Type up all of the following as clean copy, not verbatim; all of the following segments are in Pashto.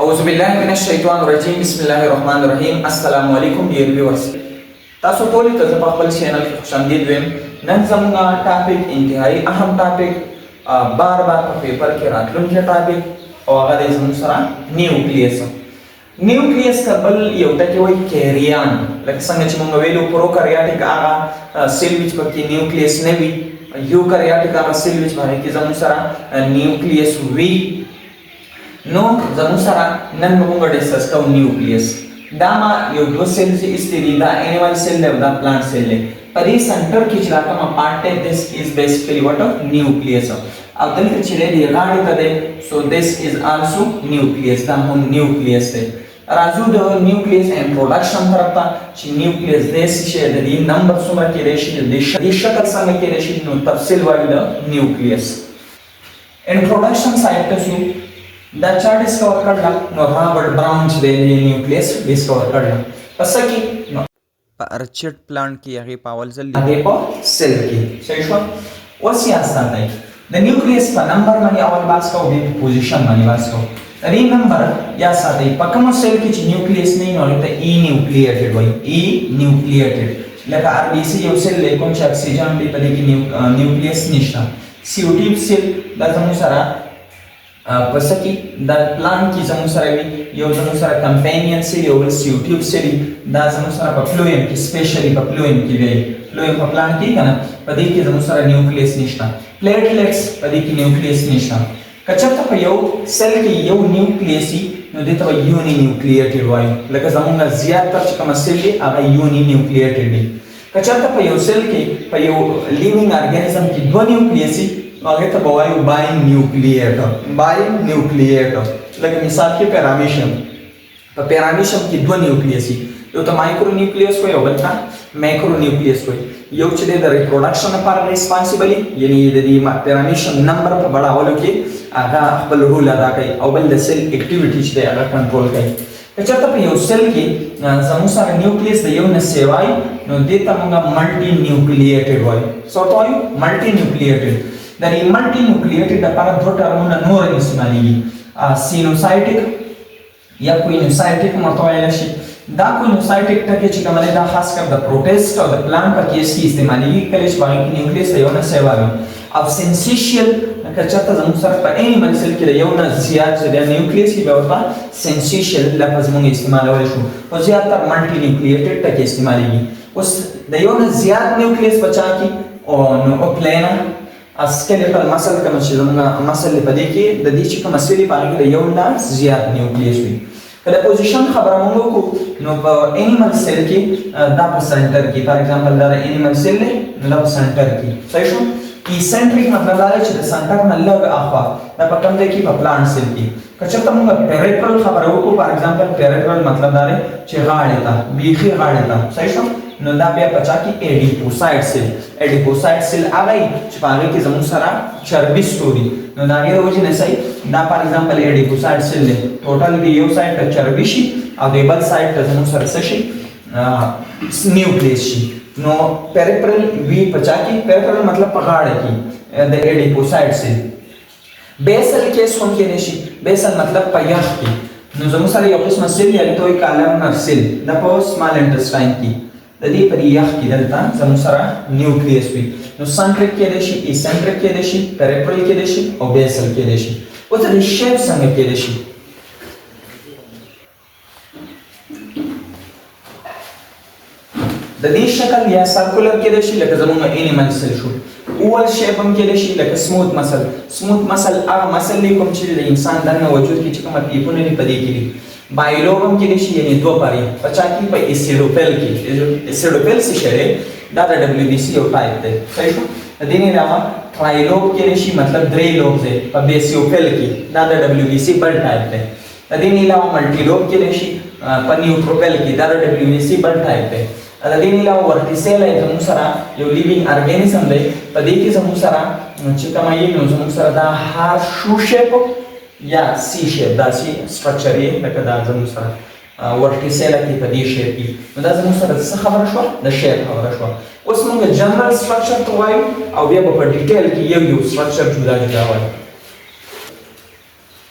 أعوذ بالله من الشيطان الرجيم بسم الله الرحمن الرحيم السلام علیکم ډیر ویورز تاسو ټول ته په خپل چینل کې خوشامدید وایم نن زموږ ټاپک انتهایی اهم ټاپک بار بار په پیپر کې راتلونکی ټاپک او هغه د زموږ سره نیوکلیس کبل یو ټکی وایي کیریان لکه څنګه چې موږ ویلو پروکاریوټیک هغه سیل وچ پکې نیوکلیس نه وي یوکاریوټیک هغه سیل وچ باندې کې زموږ سره نیوکلیس وي نو زموږ سره نن موږ ډیسکس کوو نیوکلیس دا ما یو دو سیلز استری دا انیمل سیل دی دا پلانٹ سیل دی په دې سنټر کې چې راکمه پارت دی دس از بیسیکلی واټ نیوکلیس او دلته چې دی غاړې ته دی سو دس از آلسو نیوکلیس دا هم نیوکلیس دی راځو د نیوکلیس انټروډکشن طرف ته چې نیوکلیس داسې شی د دې نمبر څومره کېدای شي د دې شکل څنګه کېدای شي نو تفصیل وایو د نیوکلیس انټروډکشن سایډ ته شو دا چا ډسکور کړل نو رابرټ براون چې د نیوکلیس ډسکور کړل پس کې نو په ارچډ پلانټ کې هغه پاول ځل هغه په سیل کې صحیح شو اوس یا ستاسو د نیوکلیس په نمبر باندې اول باس کوو د پوزیشن باندې باس کوو ری نمبر یا ساتي په کوم سیل کې چې نیوکلیس نه نو ته ای نیوکلیټډ وایي ای نیوکلیټډ لکه ار بي سي یو سیل کوم چې اکسیجن دی په دې کې نیوکلیس نشته سی او ټي سیل دا زموږ سره پس کې دا پلان کې زموږ سره وي یو زموږ سره کمپینین سیل یو بل سی او ټي سیل دا زموږ سره په فلویم کې سپیشلی په فلویم کې وي فلویم په پلان کې کنه په دې کې زموږ سره نیوکلیس نشته پلیټلیټس په دې کې نیوکلیس نشته کچته په یو سیل کې یو نیوکلیس نو دته یونی نیوکلیټډ وایي لکه زموږ زیات تر چې کوم سیل دی هغه یونی نیوکلیټډ دی کچته په یو سیل کې په یو لیوینګ ارګانیزم کې دوه نیوکلیس هغه ته وایو بای نیوکلیټ لکه مثال کې پیرامیشم په پیرامیشم کې دوه نیوکلیس یو ته مایکرو نیوکلیس وایي او بل ته مایکرو نیوکلیس وایي یو چې د ریپروډکشن لپاره ریسپانسیبل یعنی د دې پیرامیشن نمبر په بڑاولو کې هغه خپل رول ادا کوي او بل د سیل اکټیویټی چې هغه کنټرول کوي کچته په یو سیل کې زموږ سره نیوکلیس د یو نه سیوای نو دې ته موږ ملټي نیوکلیټډ وایي څه وایو ملټي نیوکلیټډ د ملټي نیوکلیټډ لپاره دوه ټرمونه نور استعمالېږي سینوسایټک یا کوینوسایټک متوایل شي دا کوینوسایټک ټکی چې کوم دا خاص کر د پروټیسټ او د پلان په کیس کې استعمالېږي کله چې باندې نیوکلیس یو نه سیوای او سنسیشل کچته زموږ سره په انیمل سیل کې یو نه زیات د نیوکلیس کې به ورته سنسیشل لفظ موږ استعمالول شو او زیات تر ملټي نیوکلیټډ ټکی استعمالېږي اوس د یو نه زیات نیوکلیس بچا کی او نو پلینا اسکلیټل مسل کوم چې زموږ مسل په دې کې د دې چې کوم مسلې باندې یو نه زیات نیوکلیس وي کله پوزیشن خبره موږ کو نو په انیمل سیل کې دا په سنټر کې فار ایگزامپل دا انیمل سیل نه په سنټر کې صحیح شو ایسنټریک مطلب دا چې د سنټر نه لږ اخوا دا په کوم ځای کې په پلانټ سیل کې کچته موږ پیریفرل خبره وکړو فار ایگزامپل پیریفرل مطلب دا چې غاړه ته بیخي غاړه ته صحیح شو نو دا بیا پچا کې ایډیپوسایټ سیل هغه چې هغه کې زموږ سره چربي ستوري نو دا یو وجه نه صحیح دا فار ایگزامپل ایډیپوسایټ سیل دی ټوټل دی یو سایډ ته چربي شي او د بل سایډ ته زموږ سره څه شي نیوکلیس شي نو پیریفرل وی پچا کې پیریفرل مطلب په غاړه کې د ایډیپوسایټ سیل بیسل کیس هم کې نشي بیسل مطلب په یخ کې نو زموږ سره یو قسم سیل یا توي کالمنر سیل د په سمال انټسټاین کې د دې پر یخ کې دلته زموږ سره نیوکلیس وي نو سنټریک کېدای شي ایسنټریک کېدای شي پیریفرل کېدای شي او بیسل کېدای شي اوس د شیپ څنګه کېدای شي د دې شکل یا سرکولر کېدای شي لکه زموږ انیمل سیل شو اول شیپ هم کېدای شي لکه سموث مسل هغه مسل کوم چې د انسان دننه وجود کې چې کومه پیپونه دي په دې کې دي بایلوب هم کېدای شي یعنی دوه پاري پچا کې په ایسیډوپل کې ایسیډوپل څه شی دا د دبليو بي سي یو ټایپ دی صحیح شو د دې نه علاوه ټرایلوب کېدای شي مطلب درې لوب دی په بیسیوپل کې دا د دبليو بي سي بل ټایپ دی د دې نه علاوه ملټیلوب کېدای شي په نیوټروپل کې دا د دبليو بي سي بل ټایپ دی د دې نه علاوه ورټیسیل زموږ سره یو لیوینګ ارګانیزم دی په دې کې زموږ سره چې کومه یې نو زموږ سره دا هار شو شیپ یا سی شیپ دا سی سټرکچر یې لکه دا زموږ سره ورټیسیل کې په دې شیپ کې نو دا زموږ سره څه خبره شو د شیپ خبره شو اوس موږ جنرال سټرکچر ته وایو او بیا په ډیټیل کې یو سټرکچر جدا وایو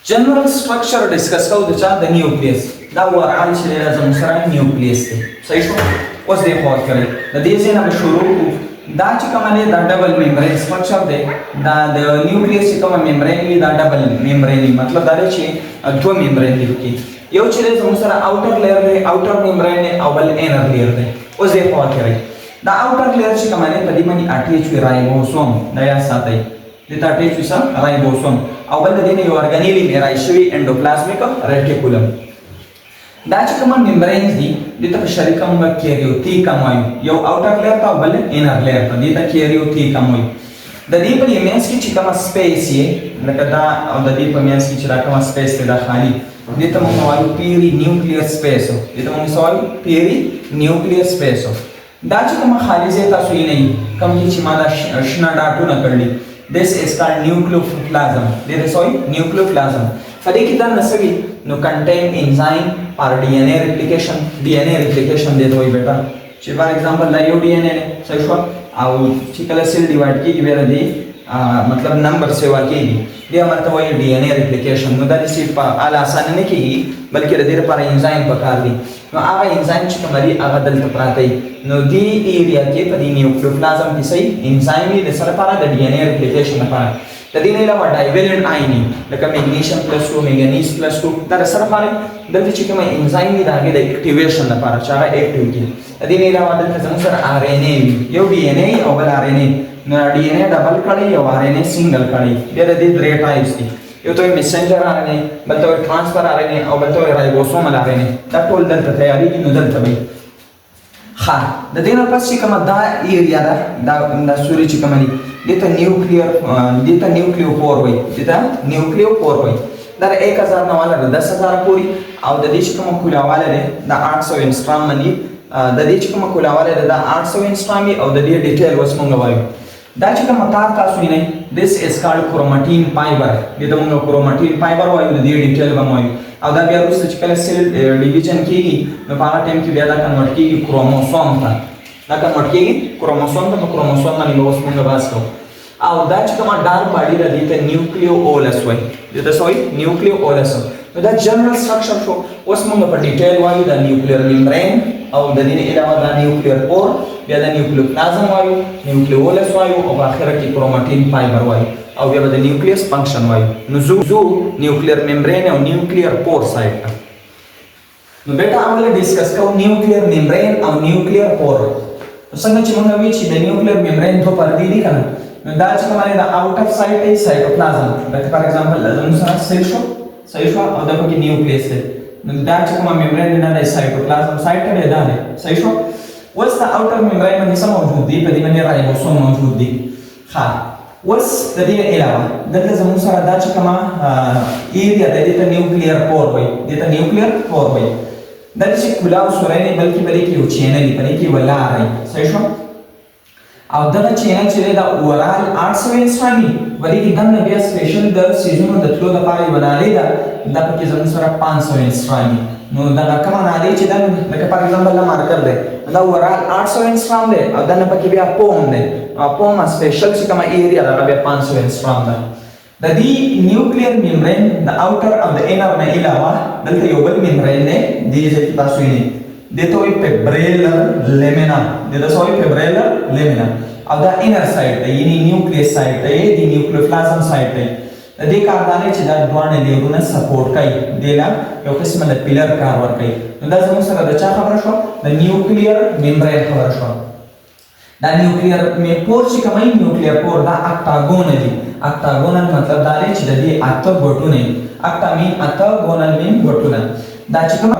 جنرال سټرکچر ډیسکس کوو د چا د نیوکلیس دا ورال چې لازم سره نیوکلیس دی صحیح شو اوس دې خو کړئ د دې ځای نه شروع کوو دا چې کومه دا ډبل ممبرین سټرکچر دی دا د نیوکلیس چې کومه ممبرین وي دا ډبل ممبرین مطلب دا دی چې دوه ممبرین دي کې یو چې زموږ سره اوټر لیئر دی اوټر ممبرین او بل انر لیئر دی اوس دې خو کړئ دا اوټر لیئر چې کومه په دې باندې اټیچ وي رایبوسوم دا یا ساتي د تا اټیچ وي رایبوسوم او بل د دې یو ارګانیلی میرای شوی انډوپلازمیک ریټیکولم دا چې کوم ممبرینز دي د ته شریکه موږ کیریوتیکم وایو یو اوټر لیئر ته بل انر لیئر ته د ته کیریوتیکم وایو د دې په مینس کې چې کوم سپیس یې لکه دا او د دې په مینس کې چې کوم سپیس دا خالی د ته موږ وایو پیری نیوکلیر سپیس د ته موږ وایو پیری نیوکلیر سپیس دا چې کوم خالی ځای تاسو یې نه کوم چې ما دا شنه ډاټونه کړل This is called nucleoplasm. There is soy nucleoplasm. فدې کې دا نسوي نو contain enzyme or DNA replication. DNA replication دې دوی بیٹا چې فار ایگزامپل دا یو DNA صحیح شو او چې کله سیل ډیوایډ کیږي بیا دې مطلب نمبر سیوا کیږي بیا مرته وایي DNA replication. نو دا چې په اعلی آسان نه کیږي بلکې د دې لپاره انزایم پکار دي نو هغه انزایم چې کومري هغه دلته پراته دي نو دی ایریا کې په دې نیوکلیوپلازم کې صحیح انزایم دې سره لپاره د DNA replication لپاره د دې نه علاوه ډایویلنت آیون لکه میګنیشیم پلس 2 میګنیز پلس 2 دا سره لپاره دلته چې کوم انزایم دې هغه د اکټیویشن لپاره چې هغه اکټیو کی د دې نه علاوه دلته زموږ سره RNA یو DNA او بل RNA نو DNA ډبل کړي او RNA سنگل کړي بیا د دې درې ټایپس دي یو ته میسنجر RNA بل ته ټرانسفر RNA او بل ته رایبوسومل RNA دا ټول دلته تیاری دي نو دلته وي ها د دې نه پس چې کومه دا ایریا دا سوري چې کومه دي دته نیوکلیوپور وي دته نیوکلیوپور وي دا 1000 نه والا 10000 پوری او د دې چې کومه کولاواله ده دا 800 انسترام مني د دې چې کومه کولاواله ده دا 800 انسترام او د دې ډیټیل وس مونږ وایو دا چې کومه تار تاسو نه this is called chromatin fiber دې ته موږ chromatin fiber وایو د دې ډیټیل به وایو او دا بیا وروسته چې کله سیل ډیویژن کیږي نو په هغه ټایم کې بیا دا کنورټ کیږي کروموسوم ته دا کنورټ کیږي کروموسوم ته کروموسوم باندې اوس موږ بحث کوو او دا چې کومه ډارک باډي را دي ته نیوکلیوولس وایي دته سوي نیوکلیوولس نو دا جنرال سټرکچر شو اوس موږ په ډیټیل وایو دا نیوکلیر ممبرین او د دې علاوه دا نیوکلیر پور بیا دا نیوکلیوپلازم وایو نیوکلیوولس وایو او په اخر کې کروماتین فایبر وایو او بیا د نیوکلیس فنکشن وایو نو زو نیوکلیر ممبرین او نیوکلیر پور سایت نو بیٹا اوله ډیسکس کوو نیوکلیر ممبرین او نیوکلیر پور څنګه چې موږ وی چې د نیوکلیر ممبرین دوه پردې دي کنه نو دا چې کومه د اوټر سایت ای سایټوپلازم لکه فار ایگزامپل زموږ سره سیل شو صحیح شو او دا پکې نیوکلیس دی نو دا چې کومه ممبرین نه د سایټوپلازم سایت ته دی صحیح شو اوس د اوټر ممبرین باندې څه موجود دي په دې باندې رایبوسوم موجود دي ها اوس د دې علاوه دلته زموږ سره دا چې کومه ایریا د دې ته نیوکلیر پور وایي د ته نیوکلیر پور وایي دا چې کلاو سورې نه بلکې بلې کې یو چینل دی پرې کې ولارای صحیح شو او دا چینل چې دا اورال 800 انسټرامي ولې کې دنه بیا سپیشل د سیزونو د تلو لپاره ونالې دا پکې زموږ سره 500 انسټرامي نو دا کومه نالې چې دا لکه فار ایگزامپل لا مارکر دی دا اورال 800 انسټرام دی او دنه پکې بیا پوم دی پوم سپیشل چې کومه ایریا دا بیا 500 انسټرام دی د دې نیوکلیر ممبرین د اوټر او د انر نه علاوه دلته یو بل ممبرین دی دې چې تاسو یې دته وي فیبریلر لیمینا دته سوي فیبریلر لیمینا او دا انر سایډ دی یعنی نیوکلیس سایډ دی د نیوکلیوپلازم سایډ دی د دې کارخانه چې دا دوه لیورونه سپورټ کوي دلا یو قسمه د پیلر کار ور کوي نو دا زموږ سره د چا خبره شو د نیوکلیر ممبرین خبره شو دا نیوکلیر پور چې کومه نیوکلیر پور دا اکټاګونل دي اکټاګونل مطلب دا دی چې د دې اته ګوټونه اکټا مین اته ګونل مین ګوټونه دا چې کومه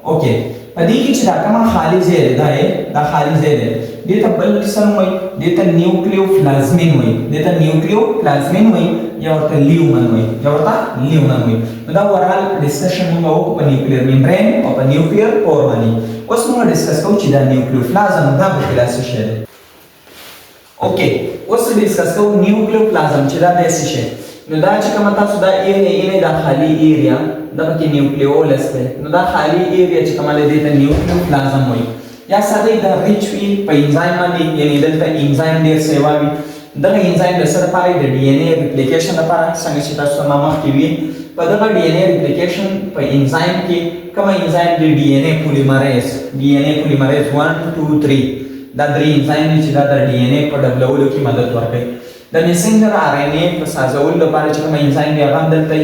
اوکې پدې کې چې دا کومه خالي ځای دی دا خالي ځای دی دته بل قسم وای دته نیوکلیوپلازمین وای دته نیوکلیوپلازمین وای یا ورته لیومن وای دا ورال ډسکشن موږ وکړو په نیوکلیر ممبرین او په نیوکلیر پور باندې اوس موږ ډسکس کوو چې دا نیوکلیوپلازم دا په کلاس شي اوکې اوس ډسکس کوو نیوکلیوپلازم چې دا د څه شي نو دا چې کومه تاسو دا ایریا دا خالی ایریا دا پکې نیوکلیولس دی نو دا خالی ایریا چې کومه لري ته نیوکلیوپلازم وایي یا ساده دا ریچ وي په انزایم باندې یعنی دلته انزایم ډیر سیوا وي دغه انزایم د سره لپاره د ډي ان اے ریپلیکیشن لپاره څنګه چې تاسو ته ما مخکې وی په دغه ډي ان اے ریپلیکیشن په انزایم کې کوم انزایم دی ډي ان اے پولیمریز 1 2 3 دا درې انزایم دي چې دا د ډي ان اے په ډبلولو کې مدد ورکوي د میسنجر ار ان اے په سازولو لپاره چې کوم انزایم دی هغه دلته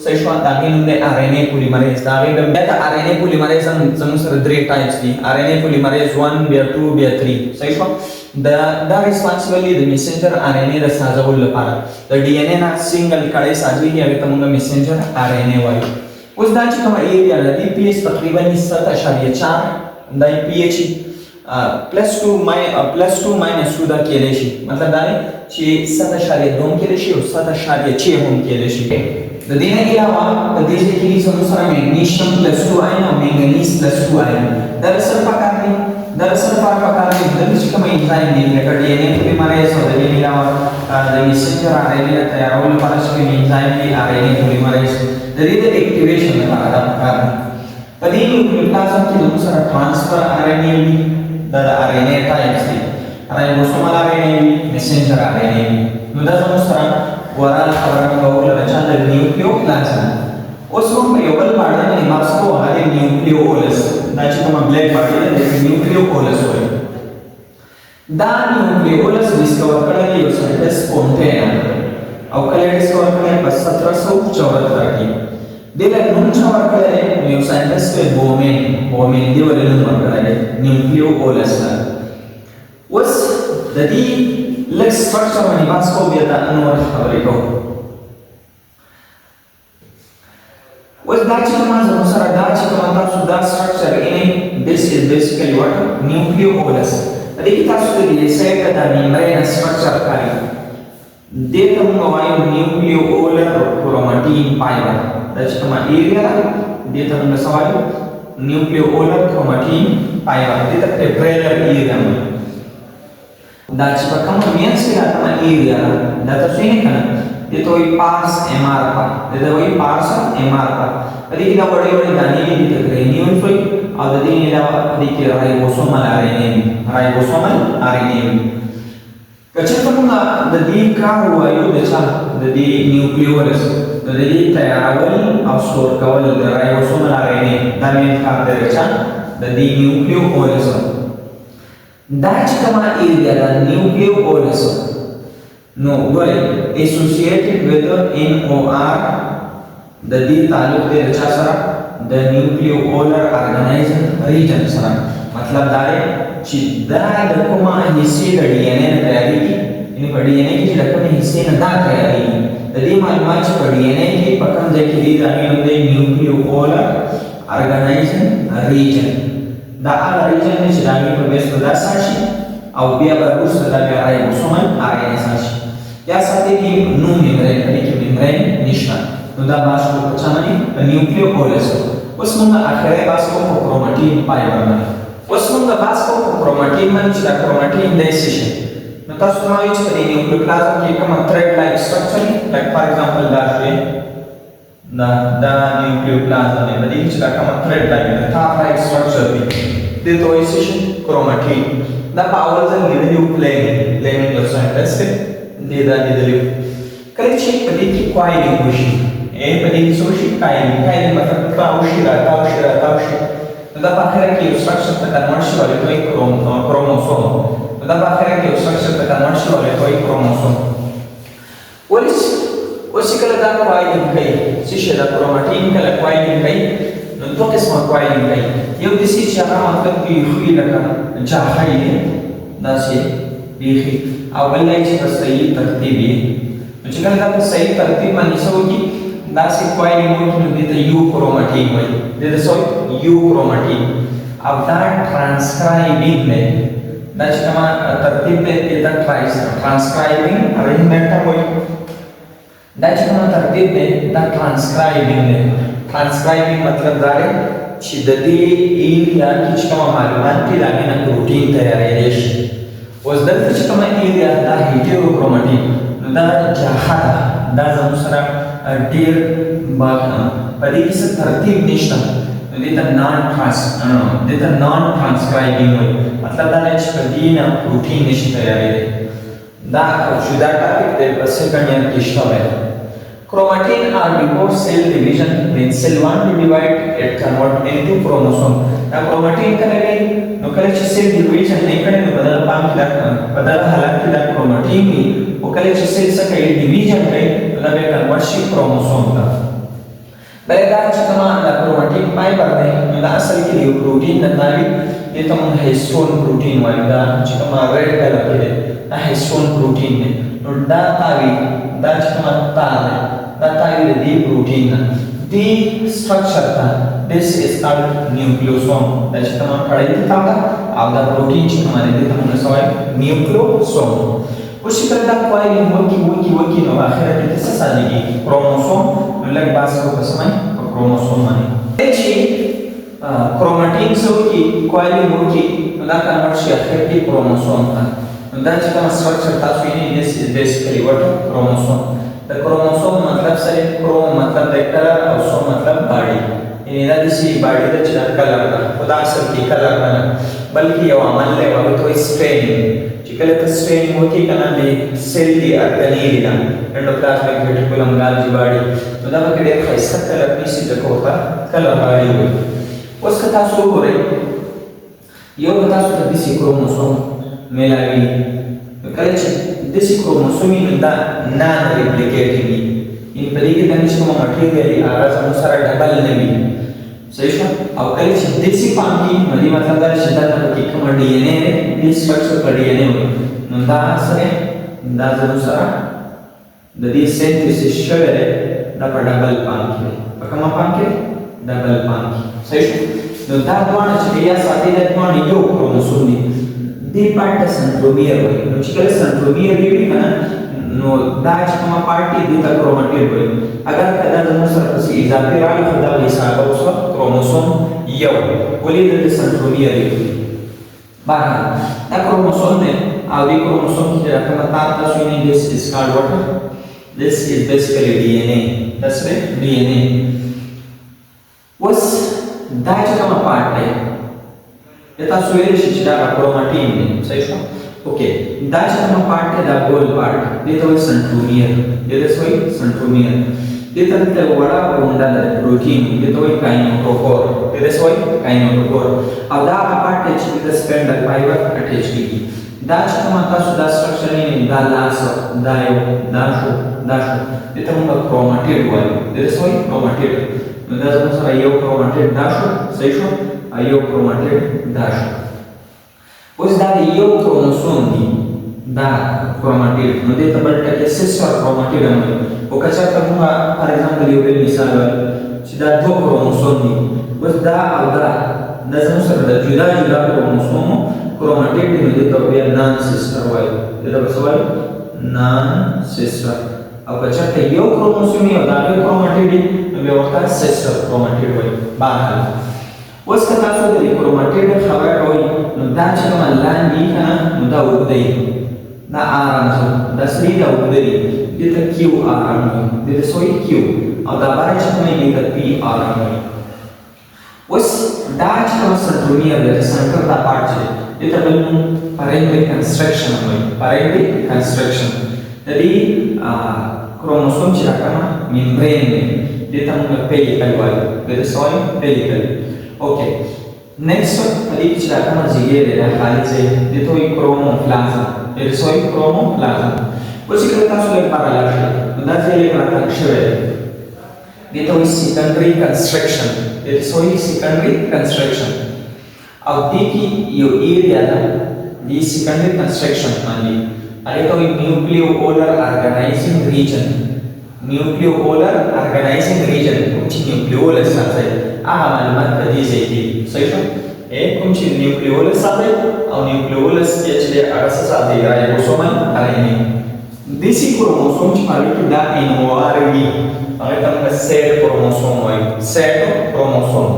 صحیح شو دا نوم دی ار ان اے پولیمریز دا غي د ار ان اے پولیمریز زموږ سره درې ټایپس دي ار ان اے پولیمریز 1 بیا 2 بیا 3 صحیح شو دا ریسپانسیبل دی میسنجر ار ان اے د سازولو لپاره د ډي ان اے نه سنگل کړي سازوي هغه ته موږ میسنجر ار ان اے وایو اوس دا چې کوم ایریا لري پی ایچ تقریبا 7.4 دا پی ایچ +2 -2 دا کېدای شي مطلب دا چې 7.2 کېدای شي او 7.6 هم کېدای شي د دې نه علاوه په دې کې څه سره میګنیشیم +2 آیون او منګنیز +2 آیون دا سره پکار دي د چې کوم انزایم دی لکه ډي ان اے پولیمریز او د دې علاوه د میسنجر ار ان اے تیارولو لپاره چې کوم انزایم دی ار ان اے پولیمریز د دې د اکټیویشن لپاره دا پکار دي په دې نیوکلیوپلازم کې موږ سره ټرانسفر ار ان اے وي د ار ان اے ټایپس دي رایبوسومل ار ان اے وي میسنجر ار ان اے وي نو دا موږ سره ورال خبره کوله چې د نیوکلیوپلازم اوس موږ یو بل باندې نه ماسکو هغه نیوکلیوولس دا چې کوم بلیک باډي دی د نیوکلیوولس وایي دا نیوکلیوولس ډیسکور کړی یو ساينټیسټ پونټینا او کله ډیسکور کړی په 1774 کې دغه نوم چې ورکړی یو ساينټیسټ بومین دی ولې نوم ورکړی نیوکلیوولس اوس د دې لکس سټرکچر باندې ماسکو بیا دا انور خبرې کوو اوس دا چې کومه زموږ سره دا چې کومه تاسو دا سټرکچر ان this is basically what nucleolus دې کې تاسو د دې سیټ د میمبرین سټرکچر کاری دې ته موږ وایو نیوکلیولر کروماتین فایبر دا چې کومه ایریا دې ته موږ سوایو نیوکلیولر کروماتین فایبر دې ته پیپریلر ایریا دا چې په کومه مینس کې راځي ایریا دا تاسو یې کنه ये तो वही parse MR का ये तो वही parse MR का अरे इधर बड़े-बड़े दाने भी दिख रहे हैं न्यूज़ पे और दिन इलावा देखिए राइबोसोमल आरएनए कच्चे तो मुंगा दी का हुआ यो देशा दी न्यूक्लियोलस दी तयारवल और स्टोर कवल राइबोसोमल आरएनए दाने का देशा दी न्यूक्लियोलस दाच कमा एरिया दा nucleolus No, well, associated with the NOR, the D तालुक दे रचा सरा, the nucleolar organizing region सरा, मतलब दारे चिद्दा डकुमा हिस्से द DNA न तैयारी की, इन पर DNA की डकुमा हिस्से न दा तैयारी की, the D मालूमात च पर DNA की पकड़ जाके दी दाने होते nucleolar organizing region, दा आला region में चिदामी पर बेस बदा साशी, और बिया बरकुस सदा बिया राइबोसोमल RNA साशी या साथे की नो मेम्ब्रेन यानी कि मेम्ब्रेन निष्ठा तो दा बास को पहचाननी न्यूक्लियोलस उस मंगा आखिरी बास को क्रोमैटिन फाइबर में उस मंगा बास को क्रोमैटिन में चिदा क्रोमैटिन डाइसेशन न तासु मावी च करी न्यूक्लियोप्लाज्म की कम thread like structure like for example दा न्यूक्लियोप्लाज्म में बदी चिदा कम थ्रेड लाइक था लाइक स्ट्रक्चर भी दे तो डाइसेशन क्रोमैटिन दा पावर द लिविंग प्लेन जो साइंटिस्ट दे कलेक्शन पदी की क्वाइलिंग होशी ए पदी की सोशी क्वाइलिंग मतलब ताउशिरा तो दा पाखरे की स्ट्रक्चर तक कन्वर्शन वाले तो एक क्रोमोसोम तो दा पाखरे की स्ट्रक्चर तक कन्वर्शन वाले तो एक क्रोमोसोम ओसी कला दा क्वाइलिंग कई शिशे दा क्रोमैटिन कला क्वाइलिंग कई तो किस्म क्वाइलिंग कई ये दिसी चारा मतलब की हुई लगा चाहई दा से देखी अवल लाइक पर सही तरतीब है तो चकन दा सही तरतीब मानी सो की दा से क्वाइलिंग हो कि देता यू क्रोमैटिन होय देता सो यू क्रोमैटिन अब दा ट्रांसक्राइबिंग में दा चकमा तरतीब में देता ट्रांसक्राइबिंग अरेंजमेंट होय दा चकमा तरतीब में दा ट्रांसक्राइबिंग मतलब दारे छिदती एरिया की चकमा मालूमात की लागे ना प्रोटीन तैयार है was that the chakama area da heterochromatin da jahada da zamusara dear bagna padi ki tartib nishta deta non transcribing way matlab da ne padi na protein nishta tayar hai دا جدا ټاپک دی په سیکنډ ایئر کې شوی chromatin are before cell division when cell want to divide it convert into chromosome دا chromatin کله وي نو کله چې cell division نه کړي نو بدل حالت کې دا chromatin وي او کله چې cell څخه division کوي نو دا به convert شي chromosome ته بلې دا چې کومه دا chromatin fiber دی نو دا اصل کې یو پروتین نه دی دته موږ هیستون پروتین وایو دا چې کومه ریډ کلر کې دی دا هیستون پروتین دی نو دا تاوی دا چې کومه تاوی دا تاوی دی پروتین نه دی structure تا this is called nucleosome دا چې کومه کړی دی تا او دا پروتین چې کومه دی ته موږ سوای nucleosome اوس چې کله دا کوایل وکی نو اخر کې څه ساتي کروموسوم نو لږ باسه په سمای کروموسوم باندې چې chromatin سو کی کوایل وکی نو دا کنورټ شي اخر کې کروموسوم ته نو دا چې کوم structure تاسو یې this is basically what chromosome the chromosome مطلب سره کروم مطلب د کلر او سو مطلب باډي یعنی دا د شي باډي د چې کلر دا خدا اصل کې کلر نه بلکې یو عمل له وغه تو سټرینګ چې کله ته سټرینګ وکي کنه د سیل دی ارګانیل دا انډوپلازمیک ریټیکولم ګالجی باډي نو دا به ډېر خاصه کلر نشي د کوتا کلر باډي اوس که تاسو وګورئ یو تاسو د دې کروموسوم ملاوي کله چې د دې کروموسوم دا نان ریپلیکیټ وي ان په دې کې د نشو مټریال هغه سره سره ډبل نه وي صحیح شو او کله چې د دې پامي ملي مطلب دا چې دا د کوم ډي ان اے د سټرکچر په ډي ان اے نو دا سره دا سره د دې سنتھیسس شوی دا په ډبل پام کې په کومه پام کې ډبل پام کې صحیح شو نو دا دوه چې یا ساتي د دوه یو کروموسوم دي دی پارت سنټرومیر وایي نو چې کله سنټرومیر وي کنه نو دا چې کومه پارټي دی د کروماتین وایي اگر کله د سره څه اضافه راغلی خو دا حساب اوس کروموسوم یو ولې د سنټرومیر وي بهر دا کروموسوم دی او دی کروموسوم چې راکمه تاسو یې this is called what this is basically DNA that's right DNA اوس دا چې کومه پارت دی تاسو ویل شي چې دا کروماتین دی صحیح شو اوکے دا چې کومه پارت دا ګول پارت دی ته سنټرومیر دی ته وایي سنټرومیر دی ته وړا غونډه د پروتین دی ته وایي کاینوټوکور دی ته وایي کاینوټوکور او دا پارت چې د سپینډل فایبر اٹیچ کیږي دا چې کومه تاسو دا سټرکچر نه دا لاس دا یو دا شو دی ته موږ کروماتید وایو دی ته وایي کروماتید نو دا سره یو کروماتید دا شو صحیح شو یو کروماتید دا شو اوس دا یو کروموسوم دی دا کروماتید نو دې ته بل ټکی سیسټر کروماتید هم او کچا ته موږ فار ایگزامپل یو بل مثال وایو چې دا دوه کروموسوم دي اوس دا او دا زموږ سره د جدا کروموسوم کروماتید دی نو دې ته بیا نان سیسټر وایو دې ته څه وایو نان سیسټر او کچا ته یو کروموسوم یو دا یو کروماتید دی نو بیا ورته سیسټر کروماتید وایو بهر اوس که تاسو د کروماتید خبره کوئ نو دا چې کومه لاندې کنه نو دا وګدی دا آرام دا سری دا وګدی دې ته کیو آرام دې ته سوی کیو او دا بار چې کومه دې ته پی آرام اوس دا چې کومه سنټرومیر د سنټر دا پارت دې ته بل پرایمری کنسټرکشن وایي پرایمری کنسټرکشن د دې کروموسوم چې راکمه ممبرین دې ته موږ پیلیکل وایو دې ته سوی پیلیکل اوکے نیکسٹ پدې چې راکمه زیږه د خالي ځای د توي کروموپلازم د سوي کروموپلازم اوس کله تاسو له پاره لاړ دا ځای له راکړل شوی د توي سیکنډري کنسټرکشن د سوي سیکنډري کنسټرکشن او د کی یو ایریا ده د سیکنډري کنسټرکشن باندې هغه توي نیوکلیوولر ارګنایزینګ ریجن نیوکلیوولر ارګنایزینګ ریجن چې نیوکلیولر ساتي هغه معلومات په دې ځای کې صحیح شو کوم چې نیوکلیولس ساتي او نیوکلیولس چې هغه څه ساتي رایبوسوم ارینه د دې کروموسوم چې په کې دا انوار وي هغه ته سیر کروموسوم وایي سیر کروموسوم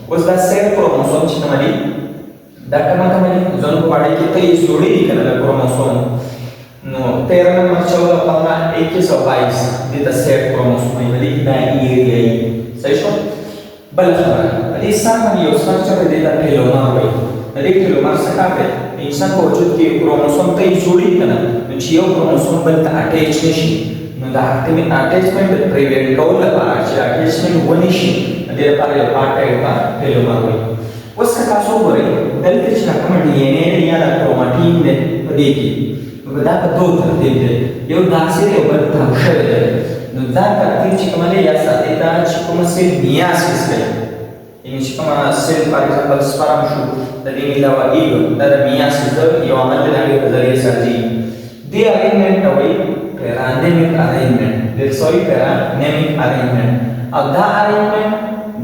اوس دا سیر کروموسوم چې کوم دی دا کومه دي ځون په اړه کې ته یې جوړې دي کنه کروموسوم نو 13 نمبر 14 پانا 122 د سیر کروموسوم دی دا ایریا صحیح شو بل خبره دې سامان یو سټرکچر دی دا ټیلومر وایي د دې ټیلومر څخه په انسان په وجود کې کروموسوم ته جوړی کنه چې یو کروموسوم بل ته اټیچ نشي نو دا اټیچمنت پریوینټ کول لپاره چې اټیچمنت ونی شي د دې لپاره یو پارټایډ ټیلومر وي. اوس که تاسو وګورئ دلته چې کوم ډي ان اے یا د کروماټین دی په دې کې نو دا په دوه ترتیب دی یو داسې دی بل تاو شوی دی نو دا ترتیب چې کوم دی یا ساتي دا چې کوم سیل میاسیس دی یعنی چې کوم سیل فار ایگزامپل سپرم شو د دې علاوه ایګو دا د میاسیس یو عمل دی هغه په ذریعه سرجي دی الاینمنت وایي پیرانیمیک الاینمنٹ دیر سوئی پیرانیمیک الاینمنٹ او دا الاینمنٹ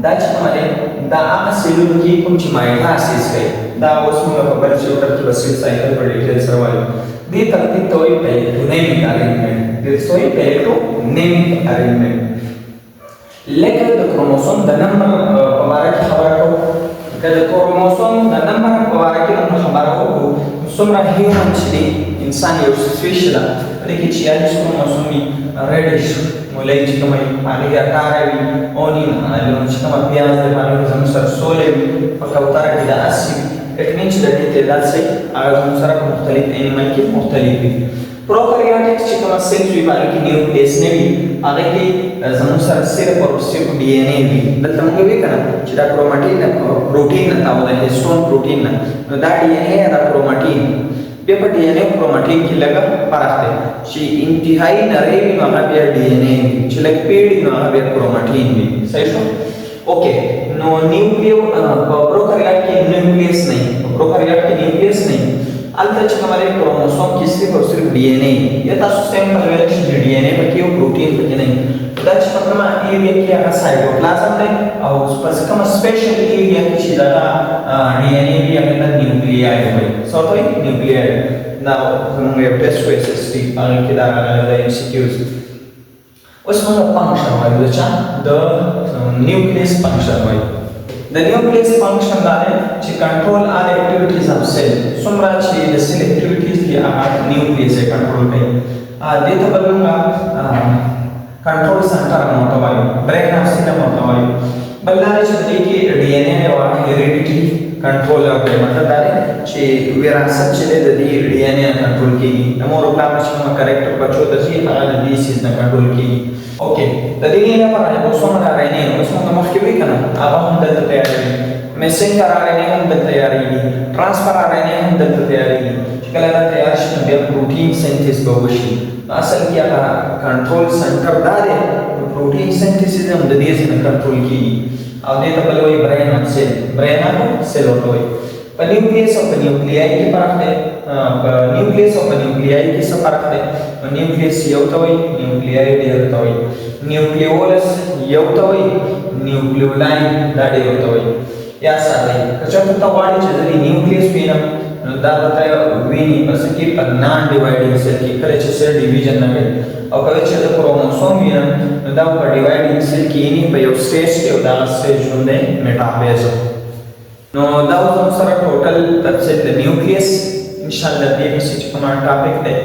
دا چې کومه دی دا هغه سیلونو کې کوم چې مایټاسیس کوي دا اوس موږ په بل چپټر کې به سیل سایکل په ډیټیل سره وایو دې ترتیب ته وایي پیرانیمیک الاینمنٹ دیر سوئی پیرانیمیک الاینمنٹ لکه د کروموسوم د نمبر په باره کې خبره کوو که د کروموسوم د نمبر په باره کې موږ خبره وکړو څومره هیومن چې دی انسان یو سپیشل ده په دې کې 46 کروموسوم وي ریډش مولای چې کومه هغې 18 وي اونین چې کومه پیاز دی هغې زموږ سره 16 وي په کوتره کې د 80 وي اټ مین چې د دې تعداد صحیح هغه زموږ سره په مختلف انیمل کې مختلف وي. پروکاریوټیک چې کومه سیلز وي هغې کې نیوکلیس نه وي هغې کې زموږ سره صرف او صرف ډي ان اے وي. دلته موږ وایو که نه چې دا کروماټین پروټین نه او د هیسټون پروټین نه نو دا ډي ان اے دا کروماټین بیا په ډي ان اے کروماټین کې لږ فرق دی چې انتهایی نری وي نو هغه بیا ډي ان اے وي چې لږ پیړ وي نو هغه بیا کروماټین وي. صحیح شو؟ اوکې نو نیوکلیو په پروکاریوټ کې نیوکلیس نه وي په پروکاریوټ کې نیوکلیس نه وي هلته چې کومه دی کروموسوم کې صرف او صرف ډي ان اے یا تاسو سیمپل ویلی چې ډي ان اے پکې یو پروټین پکې نه وي دا چې په کومه ایریا کې هغه سایټوپلازم دی او په کومه سپیشل ایریا کې چې دا ډي ان اے وي هغه ته نیوکلیای وایي څه ته وایي نیوکلیای. دا زموږ یو ټیسټ وایي سیسټي هغې کې دا راغلی د ایم سی کیوز. اوس موږ فنکشن وایو د چا د نیوکلیس فنکشن وایو. د نیوکلیس فنکشن دا دی چې کنټرول آل اکټیویټیز اف سیل څومره چې د سیل اکټیویټیز دي هغه نیوکلیس یې کنټرول کوي. دې ته به موږ کنټرول سنټر ورته وایو برین اف سیل ورته وایو. بل دا دی چې د دې کې ډي ان اے او هیریډیټي کنټرول کوي مطلب دا دی چې وراثت چې دی د دې ډي ان اے کنټرول کېږي د مور او پلار چې کومه کریکټر بچو ته ځي هغه د دې سیز نه کنټرول کېږي. اوکې د دې لپاره رایبوسوم د آر ان اے اوس موږ مخکې وایو که نه هغه هم دلته تیارېږي میسنجر آر ان اے هم دلته تیارېږي ټرانسفر آر ان اے هم دلته تیارېږي چې کله دا تیار شي نو بیا پروټین سینتھیس به وشي. اصل کې هغه کنټرول سنټر دا دی پروټین سینتھیسس هم د دې څخه کنټرول کېږي او دې ته بل وایي برین اف سیل برین اف سیل ورته وایي. په نیوکلیس او په نیوکلیای کې فرق دی په نیوکلیس او په نیوکلیای کې څه فرق دی نو نیوکلیس یو ته وایي نیوکلیای ډېر ته وایي نیوکلیولس یو ته وایي نیوکلیولای دا ډېر ته وایي. یا ساتئ که چېرته ته غواړې چې زه دې نیوکلیس وینم نو دا به ته ویني په څه کې په نان ډیوایډینګ سیل کې کله چې سیل ډیویژن نه کوي او کله چې د کروموسوم وینم نو دا په ډیوایډینګ سیل کې یعنې په یو سټیج کې او دغه سټیج نوم دی میټابیزم. نو دا اوس موږ سره ټوټل تفصیل د نیوکلیس انشاءالله دې پسې چې کومه ټاپک دی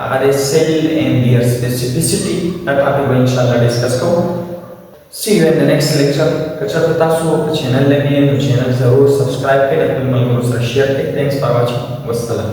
هغه د سیل اینډ دیئر سپیسیفیسټي دا ټاپک به انشاءالله ډسکس کوو. See you in the next lecture. که چېرته تاسو په چینل لګئ نو چینل ضرور سبسکرایب کړئ خپل ملګرو سره شیر کړئ. Thanks for watching. والسلام.